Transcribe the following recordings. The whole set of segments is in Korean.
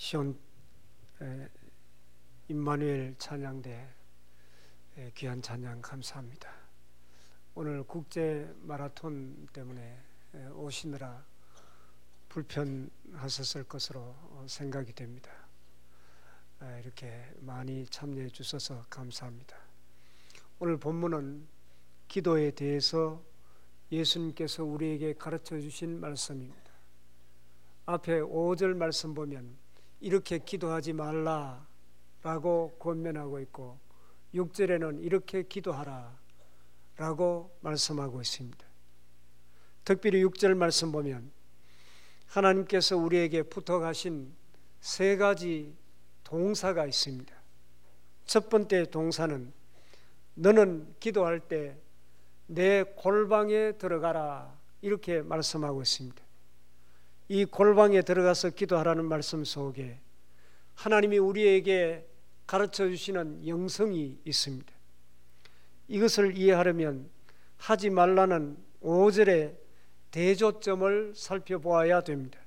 시온 임마누엘 찬양대 귀한 찬양 감사합니다. 오늘 국제 마라톤 때문에 오시느라 불편하셨을 것으로 생각이 됩니다. 이렇게 많이 참여해 주셔서 감사합니다. 오늘 본문은 기도에 대해서 예수님께서 우리에게 가르쳐 주신 말씀입니다. 앞에 5절 말씀 보면 이렇게 기도하지 말라라고 권면하고 있고 6절에는 이렇게 기도하라라고 말씀하고 있습니다. 특별히 6절 말씀 보면 하나님께서 우리에게 부탁하신 3가지 동사가 있습니다. 첫 번째 동사는 너는 기도할 때 내 골방에 들어가라 이렇게 말씀하고 있습니다. 이 골방에 들어가서 기도하라는 말씀 속에 하나님이 우리에게 가르쳐 주시는 영성이 있습니다. 이것을 이해하려면 하지 말라는 5절의 대조점을 살펴보아야 됩니다.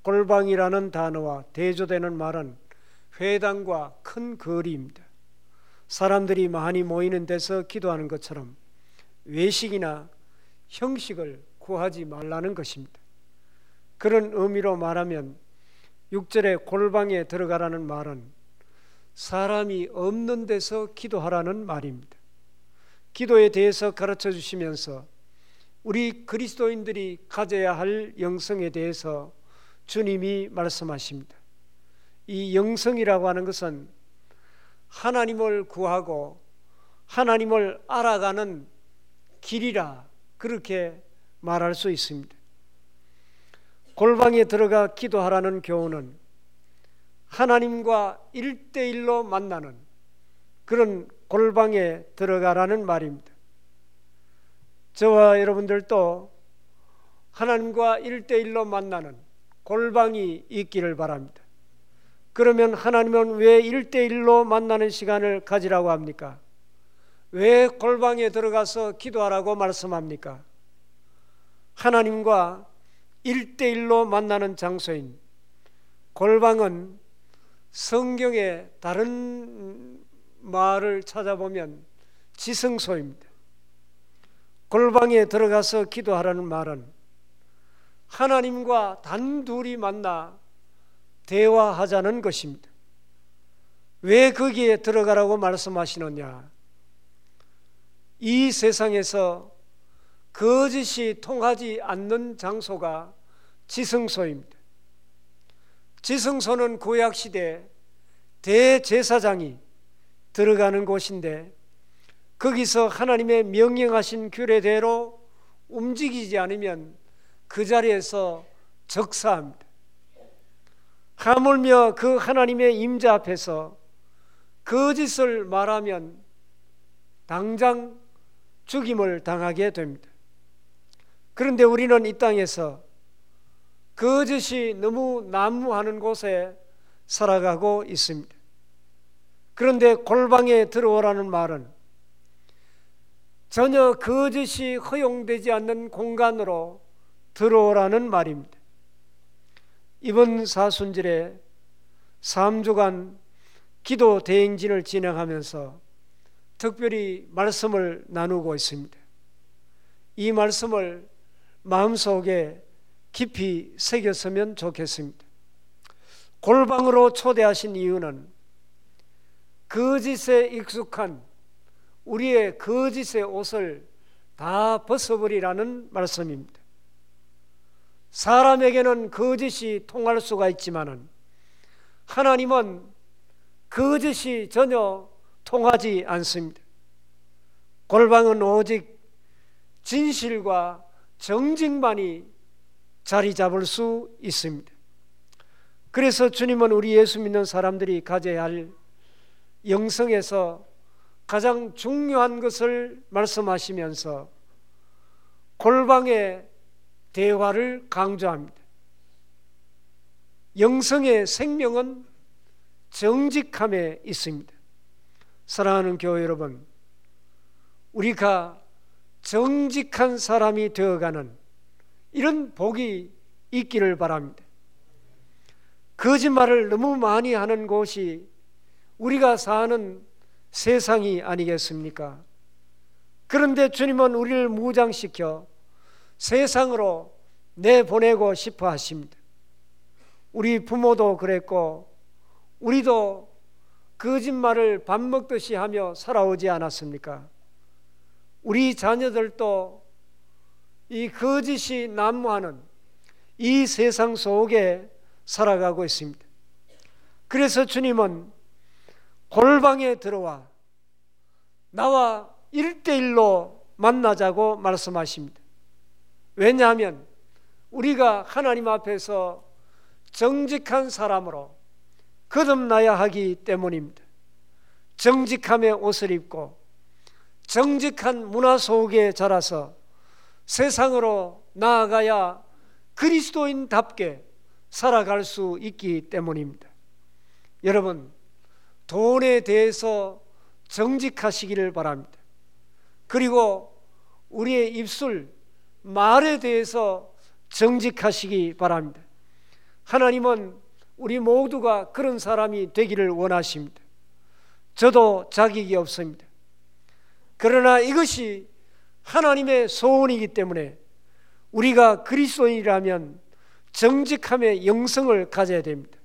골방이라는 단어와 대조되는 말은 회당과 큰 거리입니다. 사람들이 많이 모이는 데서 기도하는 것처럼 외식이나 형식을 구하지 말라는 것입니다. 그런 의미로 말하면 6절에 골방에 들어가라는 말은 사람이 없는 데서 기도하라는 말입니다. 기도에 대해서 가르쳐 주시면서 우리 그리스도인들이 가져야 할 영성에 대해서 주님이 말씀하십니다. 이 영성이라고 하는 것은 하나님을 구하고 하나님을 알아가는 길이라 그렇게 말할 수 있습니다. 골방에 들어가 기도하라는 교훈은 하나님과 1대1로 만나는 그런 골방에 들어가라는 말입니다. 저와 여러분들도 하나님과 1대1로 만나는 골방이 있기를 바랍니다. 그러면 하나님은 왜 1대1로 만나는 시간을 가지라고 합니까? 왜 골방에 들어가서 기도하라고 말씀합니까? 하나님과 1대1로 만나는 장소인 골방은 성경의 다른 말을 찾아보면 지성소입니다. 골방에 들어가서 기도하라는 말은 하나님과 단둘이 만나 대화하자는 것입니다. 왜 거기에 들어가라고 말씀하시느냐? 이 세상에서 거짓이 통하지 않는 장소가 지성소입니다. 지성소는 구약시대 대제사장이 들어가는 곳인데 거기서 하나님의 명령하신 규례대로 움직이지 않으면 그 자리에서 적사합니다. 하물며 그 하나님의 임자 앞에서 거짓을 말하면 당장 죽임을 당하게 됩니다. 그런데 우리는 이 땅에서 거짓이 너무 난무하는 곳에 살아가고 있습니다. 그런데 골방에 들어오라는 말은 전혀 거짓이 허용되지 않는 공간으로 들어오라는 말입니다. 이번 사순절에 3주간 기도 대행진을 진행하면서 특별히 말씀을 나누고 있습니다. 이 말씀을 마음속에 깊이 새겼으면 좋겠습니다. 골방으로 초대하신 이유는 거짓에 익숙한 우리의 거짓의 옷을 다 벗어버리라는 말씀입니다. 사람에게는 거짓이 통할 수가 있지만은 하나님은 거짓이 전혀 통하지 않습니다. 골방은 오직 진실과 정직만이 자리 잡을 수 있습니다. 그래서 주님은 우리 예수 믿는 사람들이 가져야 할 영성에서 가장 중요한 것을 말씀하시면서 골방의 대화를 강조합니다. 영성의 생명은 정직함에 있습니다. 사랑하는 교회 여러분, 우리가 정직한 사람이 되어가는 이런 복이 있기를 바랍니다. 거짓말을 너무 많이 하는 곳이 우리가 사는 세상이 아니겠습니까? 그런데 주님은 우리를 무장시켜 세상으로 내보내고 싶어 하십니다. 우리 부모도 그랬고 우리도 거짓말을 밥 먹듯이 하며 살아오지 않았습니까? 우리 자녀들도 이 거짓이 난무하는 이 세상 속에 살아가고 있습니다. 그래서 주님은 골방에 들어와 나와 1대1로 만나자고 말씀하십니다. 왜냐하면 우리가 하나님 앞에서 정직한 사람으로 거듭나야 하기 때문입니다. 정직함의 옷을 입고 정직한 문화 속에 자라서 세상으로 나아가야 그리스도인답게 살아갈 수 있기 때문입니다. 여러분, 돈에 대해서 정직하시기를 바랍니다. 그리고 우리의 입술, 말에 대해서 정직하시기 바랍니다. 하나님은 우리 모두가 그런 사람이 되기를 원하십니다. 저도 자격이 없습니다. 그러나 이것이 하나님의 소원이기 때문에 우리가 그리스도인이라면 정직함의 영성을 가져야 됩니다.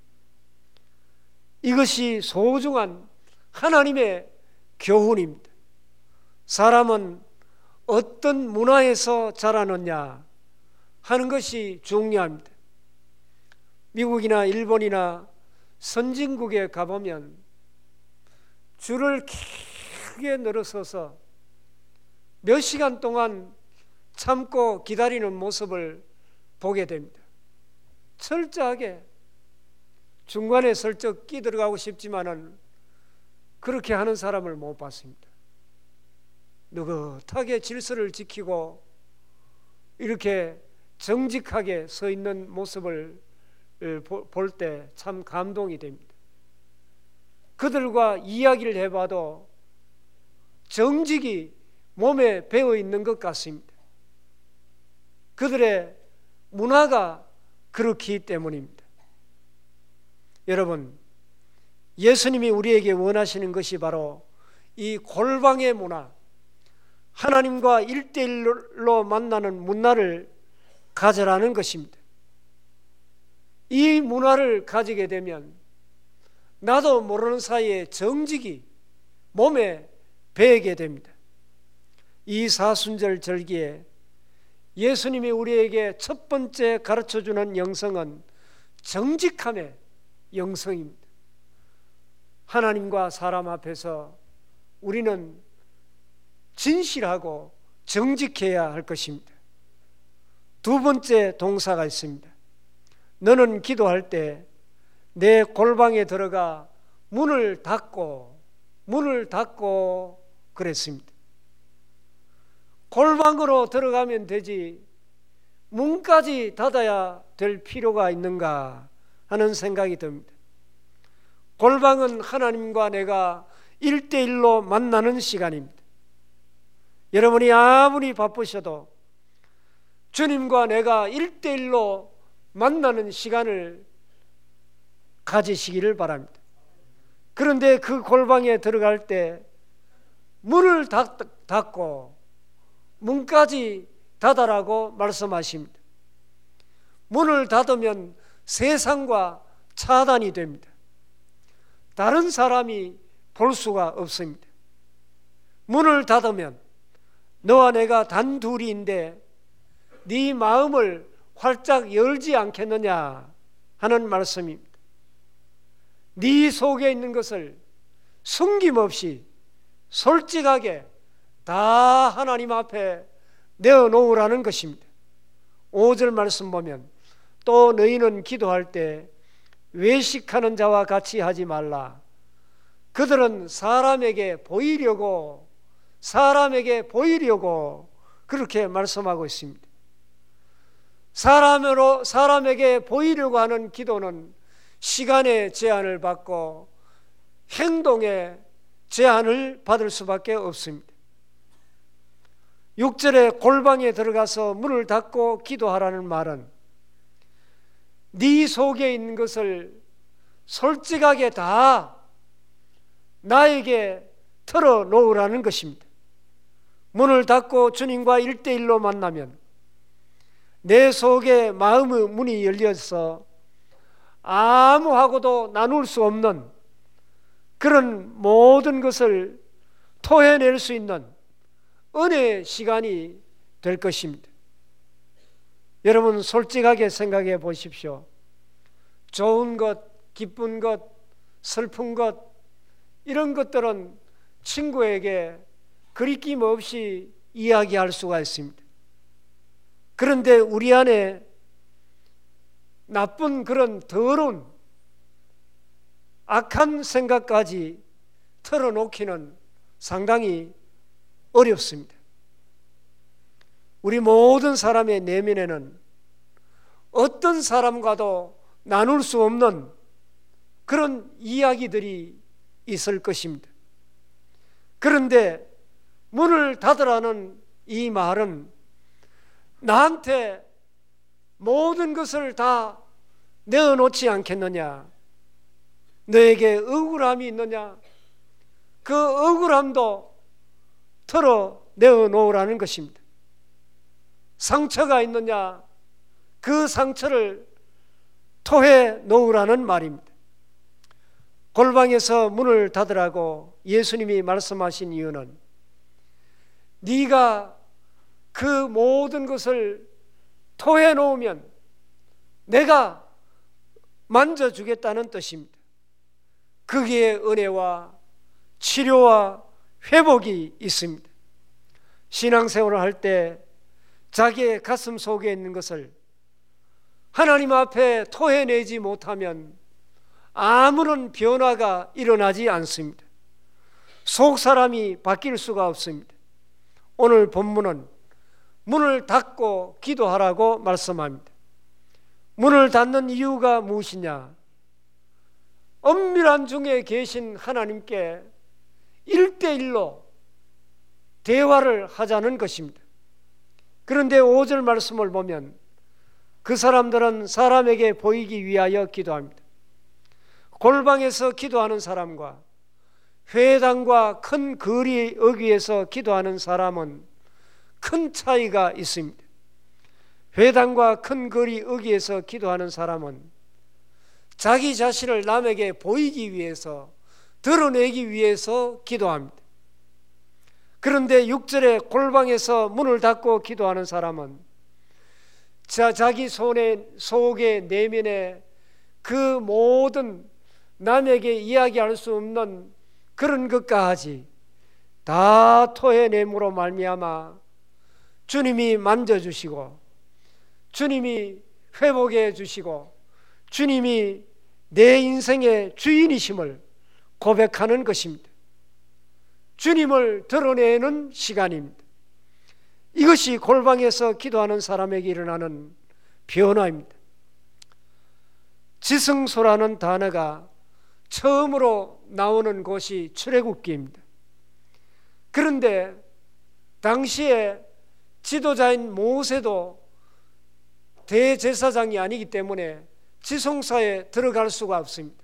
이것이 소중한 하나님의 교훈입니다. 사람은 어떤 문화에서 자라느냐 하는 것이 중요합니다. 미국이나 일본이나 선진국에 가보면 줄을 크게 늘어서서 몇 시간 동안 참고 기다리는 모습을 보게 됩니다. 철저하게 중간에 슬쩍 끼들어가고 싶지만은 그렇게 하는 사람을 못 봤습니다. 느긋하게 질서를 지키고 이렇게 정직하게 서 있는 모습을 볼 때 참 감동이 됩니다. 그들과 이야기를 해봐도 정직이 몸에 배어 있는 것 같습니다. 그들의 문화가 그렇기 때문입니다. 여러분, 예수님이 우리에게 원하시는 것이 바로 이 골방의 문화, 하나님과 1대1로 만나는 문화를 가져라는 것입니다. 이 문화를 가지게 되면 나도 모르는 사이에 정직이 몸에 배게 됩니다. 이 사순절 절기에 예수님이 우리에게 첫 번째 가르쳐주는 영성은 정직함의 영성입니다. 하나님과 사람 앞에서 우리는 진실하고 정직해야 할 것입니다. 두 번째 동사가 있습니다. 너는 기도할 때 내 골방에 들어가 문을 닫고 그랬습니다. 골방으로 들어가면 되지 문까지 닫아야 될 필요가 있는가 하는 생각이 듭니다. 골방은 하나님과 내가 1대1로 만나는 시간입니다. 여러분이 아무리 바쁘셔도 주님과 내가 1대1로 만나는 시간을 가지시기를 바랍니다. 그런데 그 골방에 들어갈 때 문을 닫고 문까지 닫아라고 말씀하십니다. 문을 닫으면 세상과 차단이 됩니다. 다른 사람이 볼 수가 없습니다. 문을 닫으면 너와 내가 단둘이인데 네 마음을 활짝 열지 않겠느냐 하는 말씀입니다. 네 속에 있는 것을 숨김없이 솔직하게 다 하나님 앞에 내어놓으라는 것입니다. 5절 말씀 보면 또 너희는 기도할 때 외식하는 자와 같이 하지 말라. 그들은 사람에게 보이려고 그렇게 말씀하고 있습니다. 사람에게 보이려고 하는 기도는 시간의 제한을 받고 행동의 제한을 받을 수밖에 없습니다. 6절에 골방에 들어가서 문을 닫고 기도하라는 말은 네 속에 있는 것을 솔직하게 다 나에게 털어놓으라는 것입니다. 문을 닫고 주님과 1대1로 만나면 내 속에 마음의 문이 열려서 아무하고도 나눌 수 없는 그런 모든 것을 토해낼 수 있는 은혜의 시간이 될 것입니다. 여러분 솔직하게 생각해 보십시오. 좋은 것, 기쁜 것, 슬픈 것 이런 것들은 친구에게 그리낌 없이 이야기할 수가 있습니다. 그런데 우리 안에 나쁜 그런 더러운 악한 생각까지 털어놓기는 상당히 어렵습니다. 우리 모든 사람의 내면에는 어떤 사람과도 나눌 수 없는 그런 이야기들이 있을 것입니다. 그런데 문을 닫으라는 이 말은 나한테 모든 것을 다 내어놓지 않겠느냐? 너에게 억울함이 있느냐? 그 억울함도 털어내어 놓으라는 것입니다. 상처가 있느냐? 그 상처를 토해 놓으라는 말입니다. 골방에서 문을 닫으라고 예수님이 말씀하신 이유는 네가 그 모든 것을 토해 놓으면 내가 만져주겠다는 뜻입니다. 거기에 은혜와 치료와 회복이 있습니다. 신앙생활을 할 때 자기의 가슴 속에 있는 것을 하나님 앞에 토해내지 못하면 아무런 변화가 일어나지 않습니다. 속 사람이 바뀔 수가 없습니다. 오늘 본문은 문을 닫고 기도하라고 말씀합니다. 문을 닫는 이유가 무엇이냐? 엄밀한 중에 계신 하나님께 1대1로 대화를 하자는 것입니다. 그런데 5절 말씀을 보면 그 사람들은 사람에게 보이기 위하여 기도합니다. 골방에서 기도하는 사람과 회당과 큰 거리 어귀에서 기도하는 사람은 큰 차이가 있습니다. 회당과 큰 거리 어귀에서 기도하는 사람은 자기 자신을 남에게 보이기 위해서, 드러내기 위해서 기도합니다. 그런데 6절에 골방에서 문을 닫고 기도하는 사람은 자기 속에 내면에 그 모든 남에게 이야기할 수 없는 그런 것까지 다 토해냄으로 말미암아 주님이 만져주시고 주님이 회복해 주시고 주님이 내 인생의 주인이심을 고백하는 것입니다. 주님을 드러내는 시간입니다. 이것이 골방에서 기도하는 사람에게 일어나는 변화입니다. 지성소라는 단어가 처음으로 나오는 곳이 출애굽기입니다. 그런데 당시에 지도자인 모세도 대제사장이 아니기 때문에 지성소에 들어갈 수가 없습니다.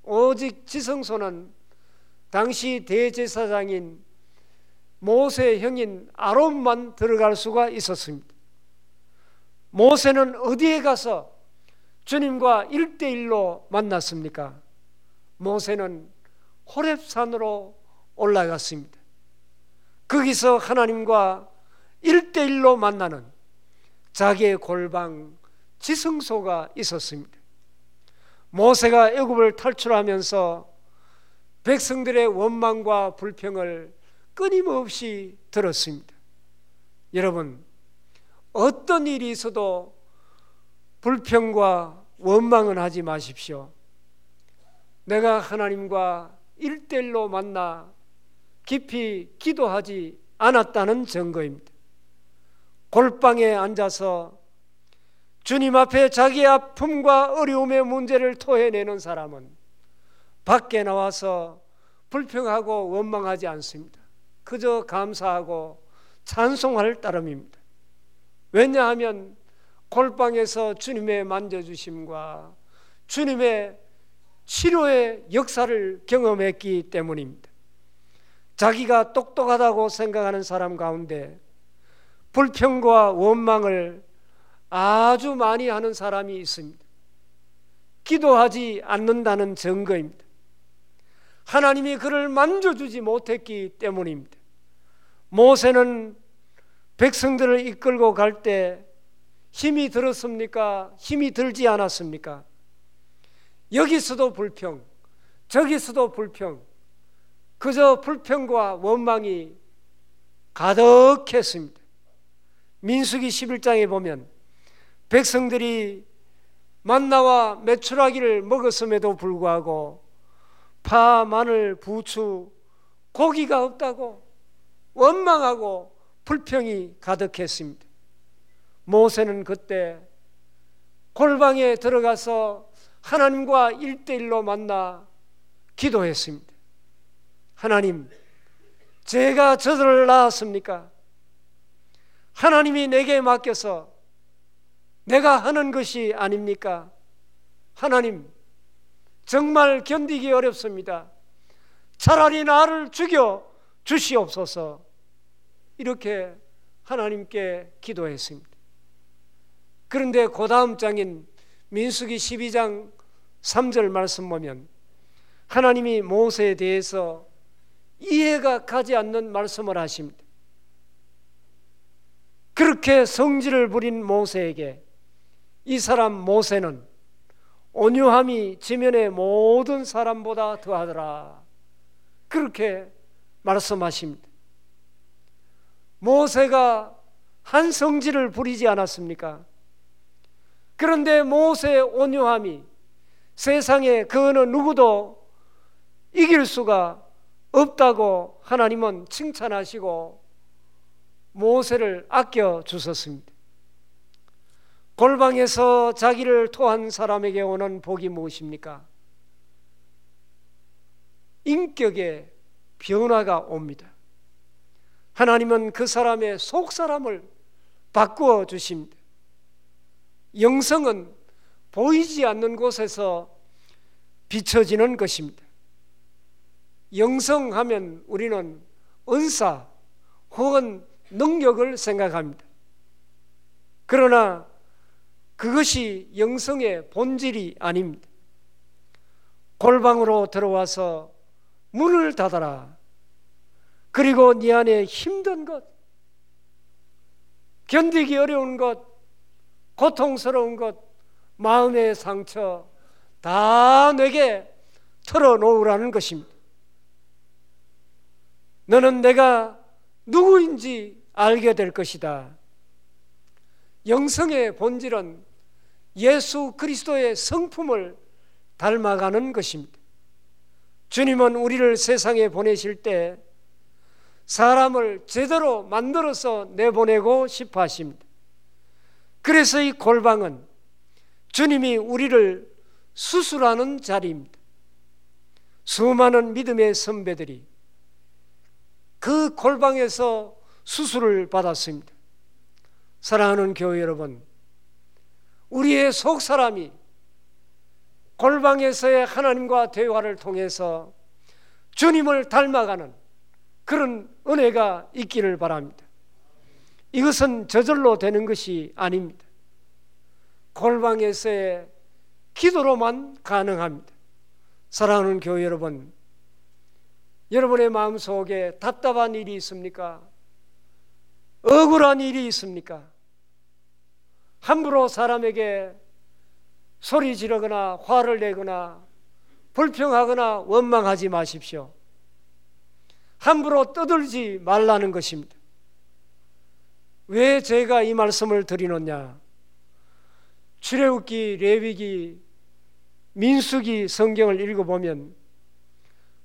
오직 지성소는 당시 대제사장인 모세의 형인 아론만 들어갈 수가 있었습니다. 모세는 어디에 가서 주님과 1대1로 만났습니까? 모세는 호렙산으로 올라갔습니다. 거기서 하나님과 1대1로 만나는 자기의 골방 지성소가 있었습니다. 모세가 애굽을 탈출하면서 백성들의 원망과 불평을 끊임없이 들었습니다. 여러분, 어떤 일이 있어도 불평과 원망은 하지 마십시오. 내가 하나님과 1대1로 만나 깊이 기도하지 않았다는 증거입니다. 골방에 앉아서 주님 앞에 자기의 아픔과 어려움의 문제를 토해내는 사람은 밖에 나와서 불평하고 원망하지 않습니다. 그저 감사하고 찬송할 따름입니다. 왜냐하면 골방에서 주님의 만져주심과 주님의 치료의 역사를 경험했기 때문입니다. 자기가 똑똑하다고 생각하는 사람 가운데 불평과 원망을 아주 많이 하는 사람이 있습니다. 기도하지 않는다는 증거입니다. 하나님이 그를 만져주지 못했기 때문입니다. 모세는 백성들을 이끌고 갈 때 힘이 들었습니까? 힘이 들지 않았습니까? 여기서도 불평, 저기서도 불평, 그저 불평과 원망이 가득했습니다. 민수기 11장에 보면 백성들이 만나와 메추라기를 먹었음에도 불구하고 파, 마늘, 부추, 고기가 없다고 원망하고 불평이 가득했습니다. 모세는 그때 골방에 들어가서 하나님과 1:1로 만나 기도했습니다. 하나님, 제가 저들을 낳았습니까? 하나님이 내게 맡겨서 내가 하는 것이 아닙니까? 하나님, 정말 견디기 어렵습니다. 차라리 나를 죽여 주시옵소서. 이렇게 하나님께 기도했습니다. 그런데 그 다음 장인 민수기 12장 3절 말씀 보면 하나님이 모세에 대해서 이해가 가지 않는 말씀을 하십니다. 그렇게 성질을 부린 모세에게 이 사람 모세는 온유함이 지면의 모든 사람보다 더하더라. 그렇게 말씀하십니다. 모세가 한 성질을 부리지 않았습니까? 그런데 모세의 온유함이 세상에 그 어느 누구도 이길 수가 없다고 하나님은 칭찬하시고 모세를 아껴 주셨습니다. 골방에서 자기를 토한 사람에게 오는 복이 무엇입니까? 인격의 변화가 옵니다. 하나님은 그 사람의 속사람을 바꾸어 주십니다. 영성은 보이지 않는 곳에서 비춰지는 것입니다. 영성하면 우리는 은사 혹은 능력을 생각합니다. 그러나 그것이 영성의 본질이 아닙니다. 골방으로 들어와서 문을 닫아라. 그리고 네 안에 힘든 것, 견디기 어려운 것, 고통스러운 것, 마음의 상처 다 내게 털어놓으라는 것입니다. 너는 내가 누구인지 알게 될 것이다. 영성의 본질은 예수 그리스도의 성품을 닮아가는 것입니다. 주님은 우리를 세상에 보내실 때 사람을 제대로 만들어서 내보내고 싶어 하십니다. 그래서 이 골방은 주님이 우리를 수술하는 자리입니다. 수많은 믿음의 선배들이 그 골방에서 수술을 받았습니다. 사랑하는 교회 여러분, 우리의 속사람이 골방에서의 하나님과 대화를 통해서 주님을 닮아가는 그런 은혜가 있기를 바랍니다. 이것은 저절로 되는 것이 아닙니다. 골방에서의 기도로만 가능합니다. 사랑하는 교회 여러분, 여러분의 마음속에 답답한 일이 있습니까? 억울한 일이 있습니까? 함부로 사람에게 소리 지르거나 화를 내거나 불평하거나 원망하지 마십시오. 함부로 떠들지 말라는 것입니다. 왜 제가 이 말씀을 드리느냐? 출애굽기, 레위기, 민수기 성경을 읽어보면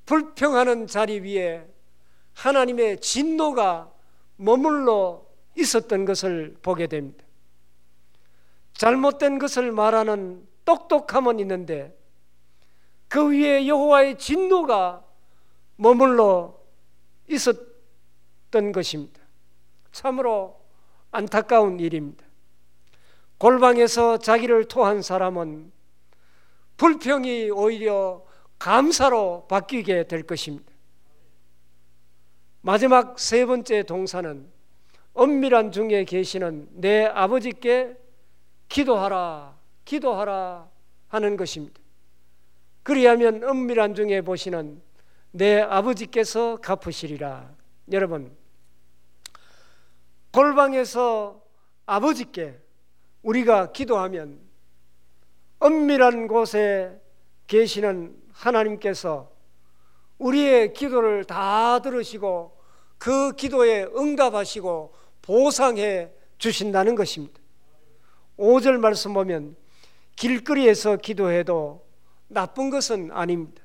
불평하는 자리 위에 하나님의 진노가 머물러 있었던 것을 보게 됩니다. 잘못된 것을 말하는 똑똑함은 있는데 그 위에 여호와의 진노가 머물러 있었던 것입니다. 참으로 안타까운 일입니다. 골방에서 자기를 토한 사람은 불평이 오히려 감사로 바뀌게 될 것입니다. 마지막 세 번째 동사는 엄밀한 중에 계시는 내 아버지께 기도하라, 기도하라 하는 것입니다. 그리하면 엄밀한 중에 보시는 내 아버지께서 갚으시리라. 여러분, 골방에서 아버지께 우리가 기도하면 엄밀한 곳에 계시는 하나님께서 우리의 기도를 다 들으시고 그 기도에 응답하시고 보상해 주신다는 것입니다. 5절 말씀 보면 길거리에서 기도해도 나쁜 것은 아닙니다.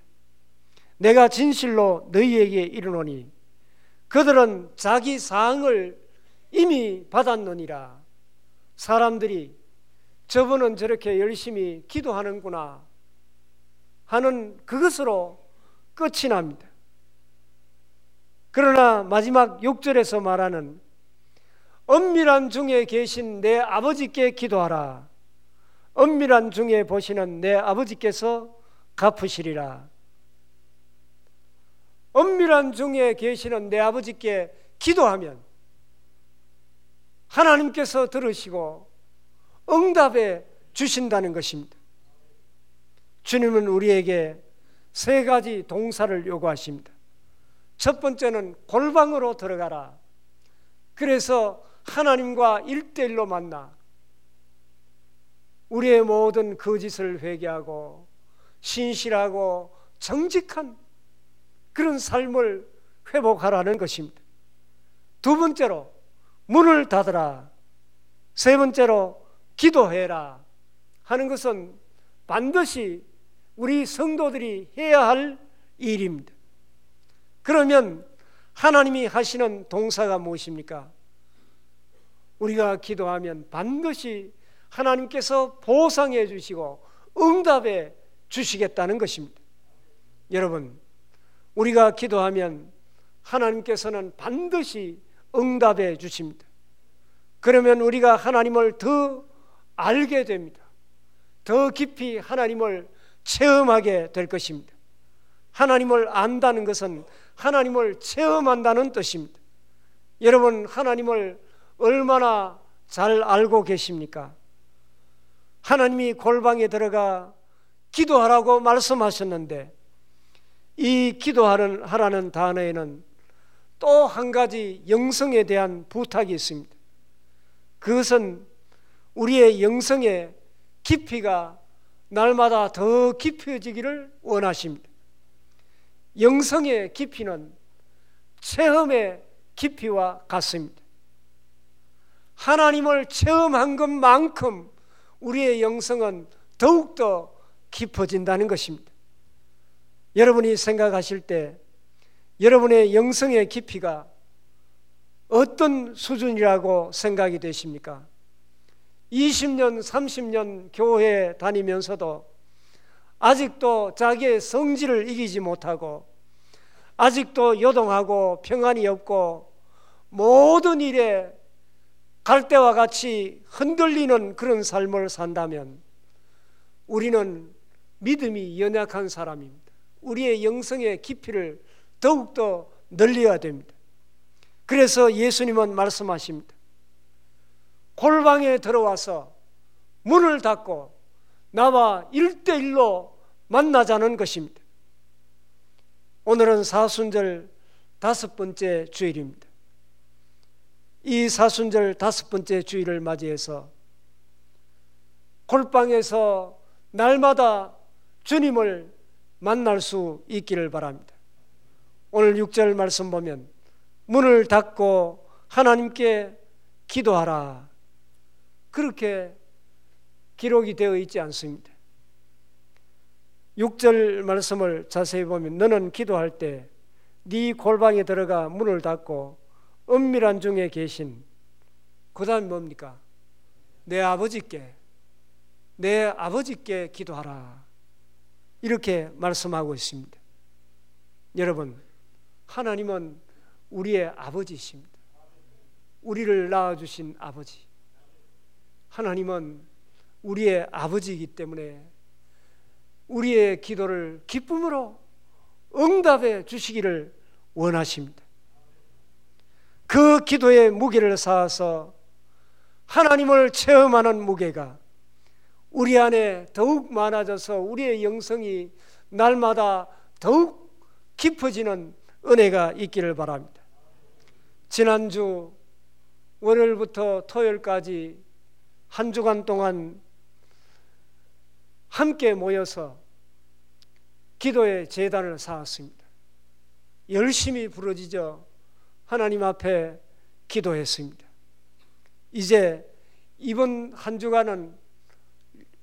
내가 진실로 너희에게 이르노니 그들은 자기 사항을 이미 받았느니라. 사람들이 저분은 저렇게 열심히 기도하는구나 하는 그것으로 끝이 납니다. 그러나 마지막 6절에서 말하는 엄밀한 중에 계신 내 아버지께 기도하라. 엄밀한 중에 보시는 내 아버지께서 갚으시리라. 엄밀한 중에 계시는 내 아버지께 기도하면 하나님께서 들으시고 응답해 주신다는 것입니다. 주님은 우리에게 세 가지 동사를 요구하십니다. 첫 번째는 골방으로 들어가라. 그래서 하나님과 1:1로 만나 우리의 모든 거짓을 회개하고 신실하고 정직한 그런 삶을 회복하라는 것입니다. 두 번째로 문을 닫으라. 세 번째로 기도해라 하는 것은 반드시 우리 성도들이 해야 할 일입니다. 그러면 하나님이 하시는 동사가 무엇입니까? 우리가 기도하면 반드시 하나님께서 보상해 주시고 응답해 주시겠다는 것입니다. 여러분, 우리가 기도하면 하나님께서는 반드시 응답해 주십니다. 그러면 우리가 하나님을 더 알게 됩니다. 더 깊이 하나님을 체험하게 될 것입니다. 하나님을 안다는 것은 하나님을 체험한다는 뜻입니다. 여러분, 하나님을 얼마나 잘 알고 계십니까? 하나님이 골방에 들어가 기도하라고 말씀하셨는데 이 기도하라는 단어에는 또 한 가지 영성에 대한 부탁이 있습니다. 그것은 우리의 영성의 깊이가 날마다 더 깊어지기를 원하십니다. 영성의 깊이는 체험의 깊이와 같습니다. 하나님을 체험한 것만큼 우리의 영성은 더욱더 깊어진다는 것입니다. 여러분이 생각하실 때 여러분의 영성의 깊이가 어떤 수준이라고 생각이 되십니까? 20년, 30년 교회 다니면서도 아직도 자기의 성질을 이기지 못하고 아직도 요동하고 평안이 없고 모든 일에 갈대와 같이 흔들리는 그런 삶을 산다면 우리는 믿음이 연약한 사람입니다. 우리의 영성의 깊이를 더욱더 늘려야 됩니다. 그래서 예수님은 말씀하십니다. 골방에 들어와서 문을 닫고 나와 1:1로 만나자는 것입니다. 오늘은 사순절 5번째 주일입니다. 이 사순절 5번째 주일을 맞이해서 골방에서 날마다 주님을 만날 수 있기를 바랍니다. 오늘 6절 말씀 보면 문을 닫고 하나님께 기도하라 그렇게 기록이 되어 있지 않습니다. 6절 말씀을 자세히 보면 너는 기도할 때 네 골방에 들어가 문을 닫고 은밀한 중에 계신 그 다음에 뭡니까? 내 아버지께 기도하라 이렇게 말씀하고 있습니다. 여러분, 하나님은 우리의 아버지이십니다. 우리를 낳아주신 아버지. 하나님은 우리의 아버지이기 때문에 우리의 기도를 기쁨으로 응답해 주시기를 원하십니다. 그 기도의 무게를 쌓아서 하나님을 체험하는 무게가 우리 안에 더욱 많아져서 우리의 영성이 날마다 더욱 깊어지는 은혜가 있기를 바랍니다. 지난주 월요일부터 토요일까지 한 주간 동안 함께 모여서 기도의 제단을 쌓았습니다. 열심히 부르짖어 하나님 앞에 기도했습니다. 이제 이번 한 주간은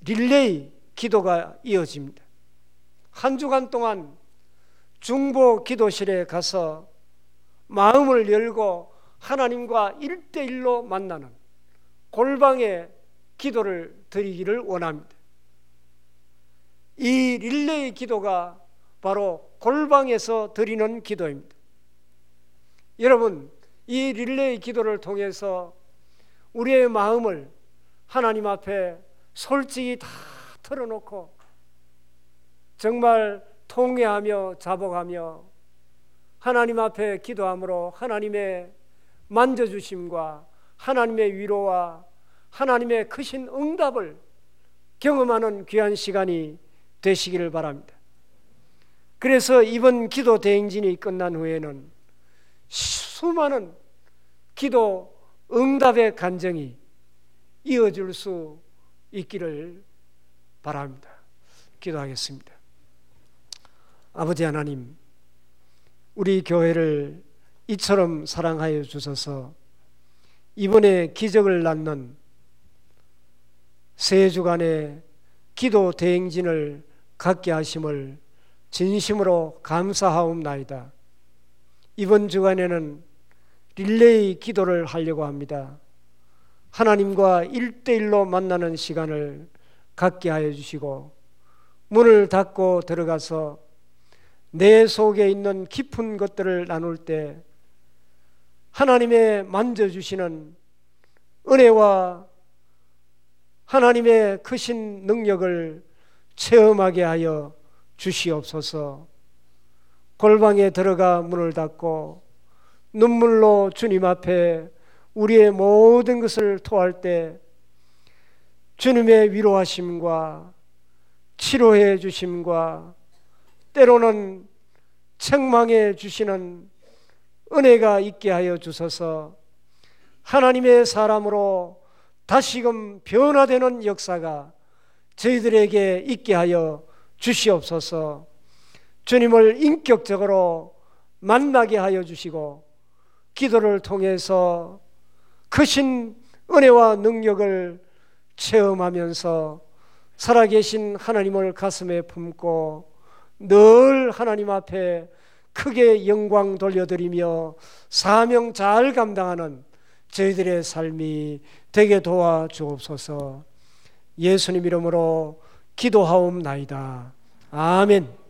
릴레이 기도가 이어집니다. 한 주간 동안 중보 기도실에 가서 마음을 열고 하나님과 1대1로 만나는 골방의 기도를 드리기를 원합니다. 이 릴레이 기도가 바로 골방에서 드리는 기도입니다. 여러분, 이 릴레이 기도를 통해서 우리의 마음을 하나님 앞에 솔직히 다 털어놓고 정말 통회하며 자복하며 하나님 앞에 기도함으로 하나님의 만져주심과 하나님의 위로와 하나님의 크신 응답을 경험하는 귀한 시간이 되시기를 바랍니다. 그래서 이번 기도 대행진이 끝난 후에는 수많은 기도 응답의 간증이 이어질 수 있기를 바랍니다. 기도하겠습니다. 아버지 하나님, 우리 교회를 이처럼 사랑하여 주셔서 이번에 기적을 낳는 세 주간의 기도 대행진을 갖게 하심을 진심으로 감사하옵나이다. 이번 주간에는 릴레이 기도를 하려고 합니다. 하나님과 1대1로 만나는 시간을 갖게 하여 주시고 문을 닫고 들어가서 내 속에 있는 깊은 것들을 나눌 때 하나님의 만져주시는 은혜와 하나님의 크신 능력을 체험하게 하여 주시옵소서. 골방에 들어가 문을 닫고 눈물로 주님 앞에 우리의 모든 것을 토할 때 주님의 위로하심과 치료해 주심과 때로는 책망해 주시는 은혜가 있게 하여 주셔서 하나님의 사람으로 다시금 변화되는 역사가 저희들에게 있게 하여 주시옵소서. 주님을 인격적으로 만나게 하여 주시고 기도를 통해서 크신 은혜와 능력을 체험하면서 살아계신 하나님을 가슴에 품고 늘 하나님 앞에 크게 영광 돌려드리며 사명 잘 감당하는 저희들의 삶이 되게 도와주옵소서. 예수님 이름으로 기도하옵나이다. 아멘.